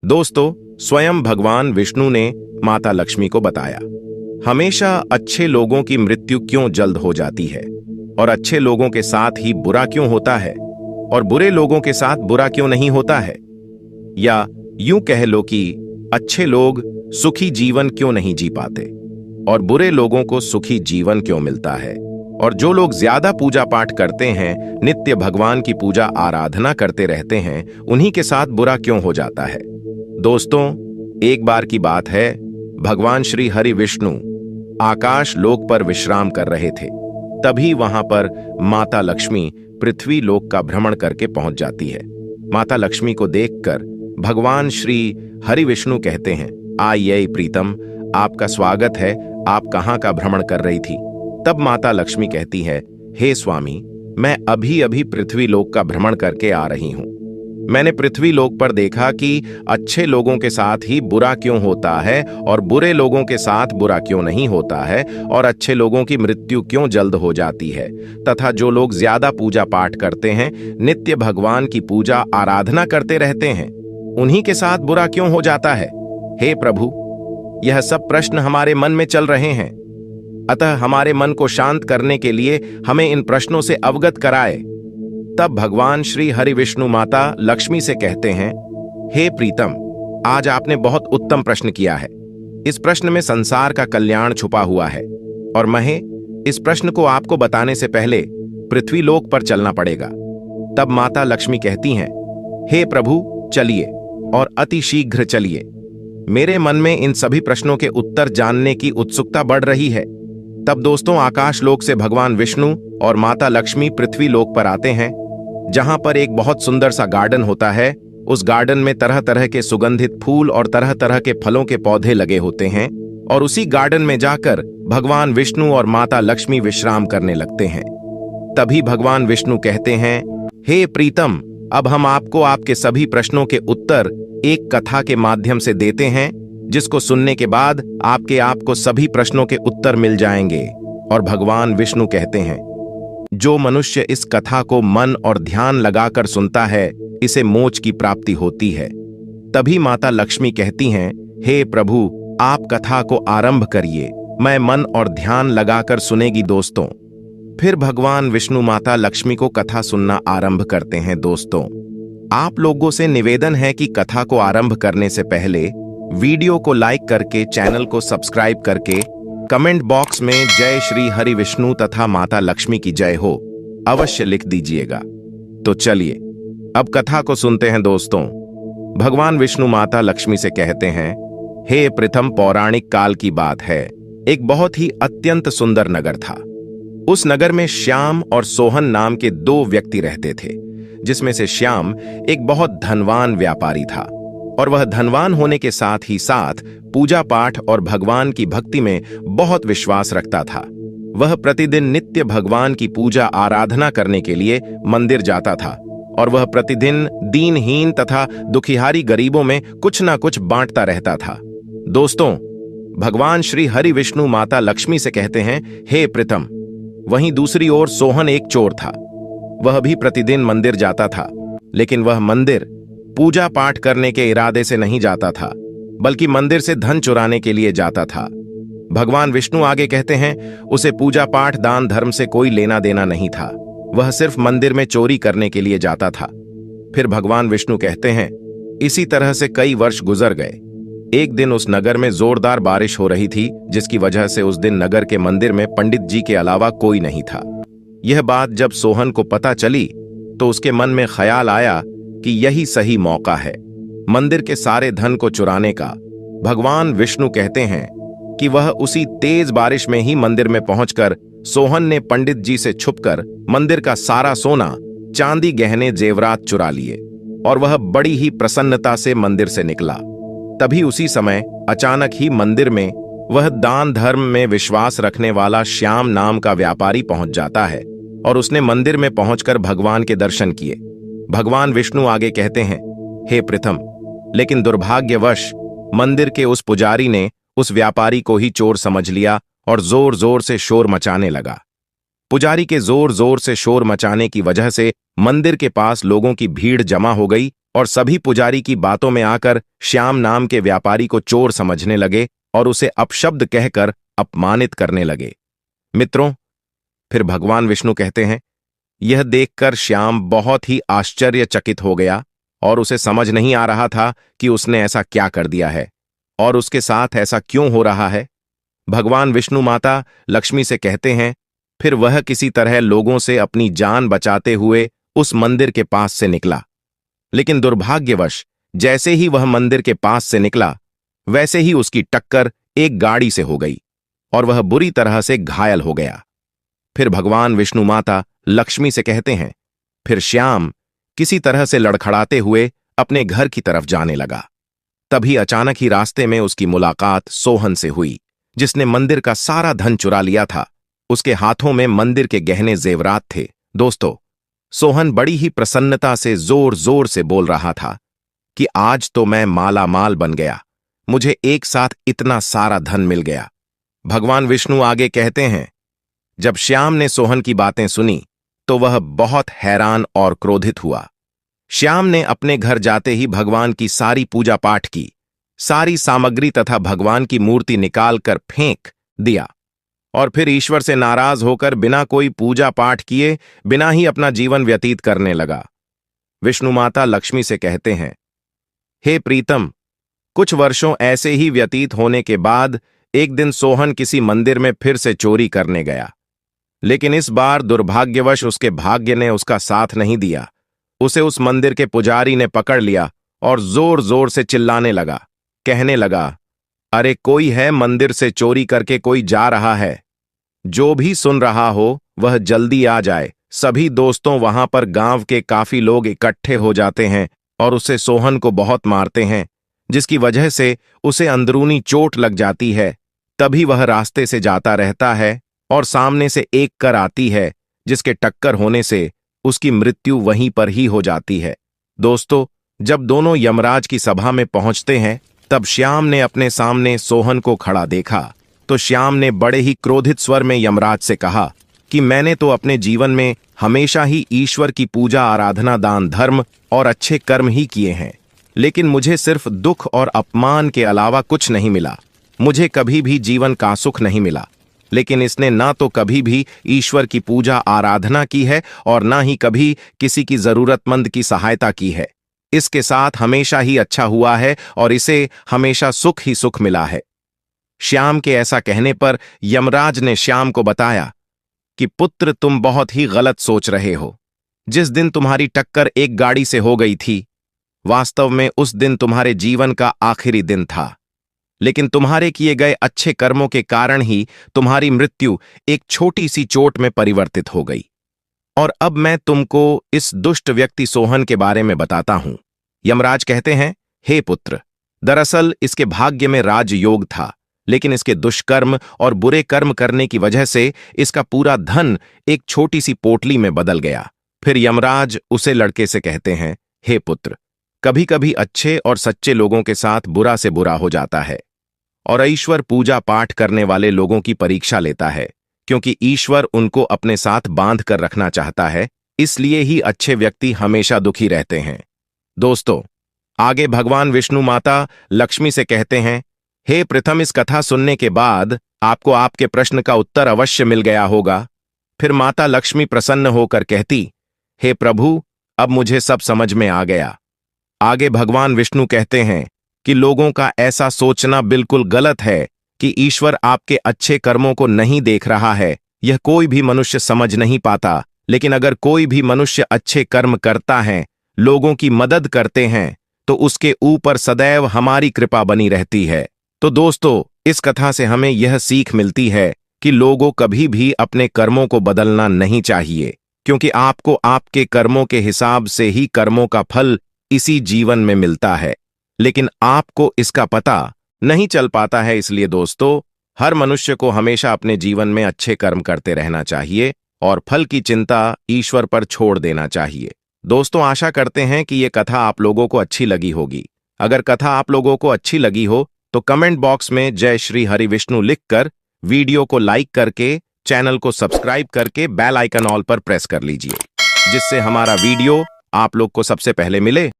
दोस्तों, स्वयं भगवान विष्णु ने माता लक्ष्मी को बताया, हमेशा अच्छे लोगों की मृत्यु क्यों जल्द हो जाती है और अच्छे लोगों के साथ ही बुरा क्यों होता है और बुरे लोगों के साथ बुरा क्यों नहीं होता है। या यूं कह लो कि अच्छे लोग सुखी जीवन क्यों नहीं जी पाते और बुरे लोगों को सुखी जीवन क्यों मिलता है। और जो लोग ज्यादा पूजा पाठ करते हैं, नित्य भगवान की पूजा आराधना करते रहते हैं, उन्हीं के साथ बुरा क्यों हो जाता है। दोस्तों, एक बार की बात है, भगवान श्री हरि विष्णु आकाश लोक पर विश्राम कर रहे थे। तभी वहां पर माता लक्ष्मी पृथ्वी लोक का भ्रमण करके पहुंच जाती है। माता लक्ष्मी को देखकर भगवान श्री हरि विष्णु कहते हैं, आइए प्रीतम, आपका स्वागत है, आप कहां का भ्रमण कर रही थी। तब माता लक्ष्मी कहती है, हे स्वामी, मैं अभी अभी पृथ्वी लोक का भ्रमण करके आ रही हूं। मैंने पृथ्वी लोक पर देखा कि अच्छे लोगों के साथ ही बुरा क्यों होता है और बुरे लोगों के साथ बुरा क्यों नहीं होता है, और अच्छे लोगों की मृत्यु क्यों जल्द हो जाती है, तथा जो लोग ज्यादा पूजा पाठ करते हैं, नित्य भगवान की पूजा आराधना करते रहते हैं, उन्हीं के साथ बुरा क्यों हो जाता है। हे प्रभु, यह सब प्रश्न हमारे मन में चल रहे हैं, अतः हमारे मन को शांत करने के लिए हमें इन प्रश्नों से अवगत कराए। तब भगवान श्री हरि विष्णु माता लक्ष्मी से कहते हैं, हे प्रीतम, आज आपने बहुत उत्तम प्रश्न किया है। इस प्रश्न में संसार का कल्याण छुपा हुआ है और महे इस प्रश्न को आपको बताने से पहले पृथ्वी लोक पर चलना पड़ेगा। तब माता लक्ष्मी कहती हैं, हे प्रभु, चलिए और अति शीघ्र चलिए। मेरे मन में इन सभी प्रश्नों के उत्तर जानने की उत्सुकता बढ़ रही है। तब दोस्तों, आकाश लोक से भगवान विष्णु और माता लक्ष्मी पृथ्वी लोक पर आते हैं, जहां पर एक बहुत सुंदर सा गार्डन होता है। उस गार्डन में तरह तरह के सुगंधित फूल और तरह तरह के फलों के पौधे लगे होते हैं, और उसी गार्डन में जाकर भगवान विष्णु और माता लक्ष्मी विश्राम करने लगते हैं। तभी भगवान विष्णु कहते हैं, हे प्रीतम, अब हम आपको आपके सभी प्रश्नों के उत्तर एक कथा के माध्यम से देते हैं, जिसको सुनने के बाद आपके आपको सभी प्रश्नों के उत्तर मिल जाएंगे। और भगवान विष्णु कहते हैं, जो मनुष्य इस कथा को मन और ध्यान लगाकर सुनता है, इसे मोक्ष की प्राप्ति होती है। तभी माता लक्ष्मी कहती हैं, हे प्रभु, आप कथा को आरंभ करिए, मैं मन और ध्यान लगाकर सुनेगी। दोस्तों, फिर भगवान विष्णु माता लक्ष्मी को कथा सुनना आरंभ करते हैं। दोस्तों, आप लोगों से निवेदन है कि कथा को आरंभ करने से पहले वीडियो को लाइक करके, चैनल को सब्सक्राइब करके, कमेंट बॉक्स में जय श्री हरि विष्णु तथा माता लक्ष्मी की जय हो अवश्य लिख दीजिएगा। तो चलिए अब कथा को सुनते हैं। दोस्तों, भगवान विष्णु माता लक्ष्मी से कहते हैं, हे प्रथम, पौराणिक काल की बात है। एक बहुत ही अत्यंत सुंदर नगर था। उस नगर में श्याम और सोहन नाम के दो व्यक्ति रहते थे, जिसमें से श्याम एक बहुत धनवान व्यापारी था, और वह धनवान होने के साथ ही साथ पूजा पाठ और भगवान की भक्ति में बहुत विश्वास रखता था। वह प्रतिदिन नित्य भगवान की पूजा आराधना करने के लिए मंदिर जाता था, और वह प्रतिदिन दीनहीन तथा दुखिहारी गरीबों में कुछ ना कुछ बांटता रहता था। दोस्तों, भगवान श्री हरि विष्णु माता लक्ष्मी से कहते हैं, हे प्रीतम, वहीं दूसरी ओर सोहन एक चोर था। वह भी प्रतिदिन मंदिर जाता था, लेकिन वह मंदिर पूजा पाठ करने के इरादे से नहीं जाता था, बल्कि मंदिर से धन चुराने के लिए जाता था। भगवान विष्णु आगे कहते हैं, उसे पूजा पाठ दान धर्म से कोई लेना देना नहीं था, वह सिर्फ मंदिर में चोरी करने के लिए जाता था। फिर भगवान विष्णु कहते हैं, इसी तरह से कई वर्ष गुजर गए। एक दिन उस नगर में जोरदार बारिश हो रही थी, जिसकी वजह से उस दिन नगर के मंदिर में पंडित जी के अलावा कोई नहीं था। यह बात जब सोहन को पता चली तो उसके मन में ख्याल आया कि यही सही मौका है मंदिर के सारे धन को चुराने का। भगवान विष्णु कहते हैं कि वह उसी तेज बारिश में ही मंदिर में पहुंचकर सोहन ने पंडित जी से छुपकर मंदिर का सारा सोना, चांदी, गहने, जेवरात चुरा लिए, और वह बड़ी ही प्रसन्नता से मंदिर से निकला। तभी उसी समय अचानक ही मंदिर में वह दान धर्म में विश्वास रखने वाला श्याम नाम का व्यापारी पहुंच जाता है, और उसने मंदिर में पहुंचकर भगवान के दर्शन किए। भगवान विष्णु आगे कहते हैं, हे प्रथम, लेकिन दुर्भाग्यवश मंदिर के उस पुजारी ने उस व्यापारी को ही चोर समझ लिया और जोर जोर से शोर मचाने लगा। पुजारी के जोर जोर से शोर मचाने की वजह से मंदिर के पास लोगों की भीड़ जमा हो गई और सभी पुजारी की बातों में आकर श्याम नाम के व्यापारी को चोर समझने लगे और उसे अपशब्द कहकर अपमानित करने लगे। मित्रों, फिर भगवान विष्णु कहते हैं, यह देखकर श्याम बहुत ही आश्चर्यचकित हो गया और उसे समझ नहीं आ रहा था कि उसने ऐसा क्या कर दिया है और उसके साथ ऐसा क्यों हो रहा है। भगवान विष्णु माता लक्ष्मी से कहते हैं, फिर वह किसी तरह लोगों से अपनी जान बचाते हुए उस मंदिर के पास से निकला। लेकिन दुर्भाग्यवश जैसे ही वह मंदिर के पास से निकला, वैसे ही उसकी टक्कर एक गाड़ी से हो गई और वह बुरी तरह से घायल हो गया। फिर भगवान विष्णु माता लक्ष्मी से कहते हैं, फिर श्याम किसी तरह से लड़खड़ाते हुए अपने घर की तरफ जाने लगा। तभी अचानक ही रास्ते में उसकी मुलाकात सोहन से हुई, जिसने मंदिर का सारा धन चुरा लिया था। उसके हाथों में मंदिर के गहने जेवरात थे। दोस्तों, सोहन बड़ी ही प्रसन्नता से जोर जोर से बोल रहा था कि आज तो मैं माला माल बन गया, मुझे एक साथ इतना सारा धन मिल गया। भगवान विष्णु आगे कहते हैं, जब श्याम ने सोहन की बातें सुनी तो वह बहुत हैरान और क्रोधित हुआ। श्याम ने अपने घर जाते ही भगवान की सारी पूजा पाठ की, सारी सामग्री तथा भगवान की मूर्ति निकालकर फेंक दिया और फिर ईश्वर से नाराज होकर बिना कोई पूजा पाठ किए बिना ही अपना जीवन व्यतीत करने लगा। विष्णु माता लक्ष्मी से कहते हैं, हे प्रीतम, कुछ वर्षों ऐसे ही व्यतीत होने के बाद एक दिन सोहन किसी मंदिर में फिर से चोरी करने गया, लेकिन इस बार दुर्भाग्यवश उसके भाग्य ने उसका साथ नहीं दिया। उसे उस मंदिर के पुजारी ने पकड़ लिया और जोर जोर से चिल्लाने लगा, कहने लगा, अरे कोई है, मंदिर से चोरी करके कोई जा रहा है, जो भी सुन रहा हो वह जल्दी आ जाए। सभी दोस्तों वहां पर गांव के काफी लोग इकट्ठे हो जाते हैं और उसे सोहन को बहुत मारते हैं, जिसकी वजह से उसे अंदरूनी चोट लग जाती है। तभी वह रास्ते से जाता रहता है और सामने से एक कार आती है, जिसके टक्कर होने से उसकी मृत्यु वहीं पर ही हो जाती है। दोस्तों, जब दोनों यमराज की सभा में पहुंचते हैं, तब श्याम ने अपने सामने सोहन को खड़ा देखा तो श्याम ने बड़े ही क्रोधित स्वर में यमराज से कहा कि मैंने तो अपने जीवन में हमेशा ही ईश्वर की पूजा, आराधना, दान, धर्म और अच्छे कर्म ही किए हैं, लेकिन मुझे सिर्फ दुख और अपमान के अलावा कुछ नहीं मिला। मुझे कभी भी जीवन का सुख नहीं मिला। लेकिन इसने ना तो कभी भी ईश्वर की पूजा, आराधना की है और ना ही कभी किसी की जरूरतमंद की सहायता की है। इसके साथ हमेशा ही अच्छा हुआ है और इसे हमेशा सुख ही सुख मिला है। श्याम के ऐसा कहने पर यमराज ने श्याम को बताया कि पुत्र, तुम बहुत ही गलत सोच रहे हो। जिस दिन तुम्हारी टक्कर एक गाड़ी से हो गई थी, वास्तव में उस दिन तुम्हारे जीवन का आखिरी दिन था, लेकिन तुम्हारे किए गए अच्छे कर्मों के कारण ही तुम्हारी मृत्यु एक छोटी सी चोट में परिवर्तित हो गई। और अब मैं तुमको इस दुष्ट व्यक्ति सोहन के बारे में बताता हूं। यमराज कहते हैं, हे पुत्र, दरअसल इसके भाग्य में राजयोग था, लेकिन इसके दुष्कर्म और बुरे कर्म करने की वजह से इसका पूरा धन एक छोटी सी पोटली में बदल गया। फिर यमराज उसे लड़के से कहते हैं, हे पुत्र, कभी कभी अच्छे और सच्चे लोगों के साथ बुरा से बुरा हो जाता है और ईश्वर पूजा पाठ करने वाले लोगों की परीक्षा लेता है, क्योंकि ईश्वर उनको अपने साथ बांध कर रखना चाहता है। इसलिए ही अच्छे व्यक्ति हमेशा दुखी रहते हैं। दोस्तों, आगे भगवान विष्णु माता लक्ष्मी से कहते हैं, हे प्रथम, इस कथा सुनने के बाद आपको आपके प्रश्न का उत्तर अवश्य मिल गया होगा। फिर माता लक्ष्मी प्रसन्न होकर कहती, हे प्रभु, अब मुझे सब समझ में आ गया। आगे भगवान विष्णु कहते हैं कि लोगों का ऐसा सोचना बिल्कुल गलत है कि ईश्वर आपके अच्छे कर्मों को नहीं देख रहा है। यह कोई भी मनुष्य समझ नहीं पाता, लेकिन अगर कोई भी मनुष्य अच्छे कर्म करता है, लोगों की मदद करते हैं, तो उसके ऊपर सदैव हमारी कृपा बनी रहती है। तो दोस्तों, इस कथा से हमें यह सीख मिलती है कि लोगों कभी भी अपने कर्मों को बदलना नहीं चाहिए, क्योंकि आपको आपके कर्मों के हिसाब से ही कर्मों का फल इसी जीवन में मिलता है, लेकिन आपको इसका पता नहीं चल पाता है। इसलिए दोस्तों, हर मनुष्य को हमेशा अपने जीवन में अच्छे कर्म करते रहना चाहिए और फल की चिंता ईश्वर पर छोड़ देना चाहिए। दोस्तों, आशा करते हैं कि ये कथा आप लोगों को अच्छी लगी होगी। अगर कथा आप लोगों को अच्छी लगी हो तो कमेंट बॉक्स में जय श्री हरि विष्णु लिखकर, वीडियो को लाइक करके, चैनल को सब्सक्राइब करके बेल आइकन ऑल पर प्रेस कर लीजिए, जिससे हमारा वीडियो आप लोग को सबसे पहले मिले।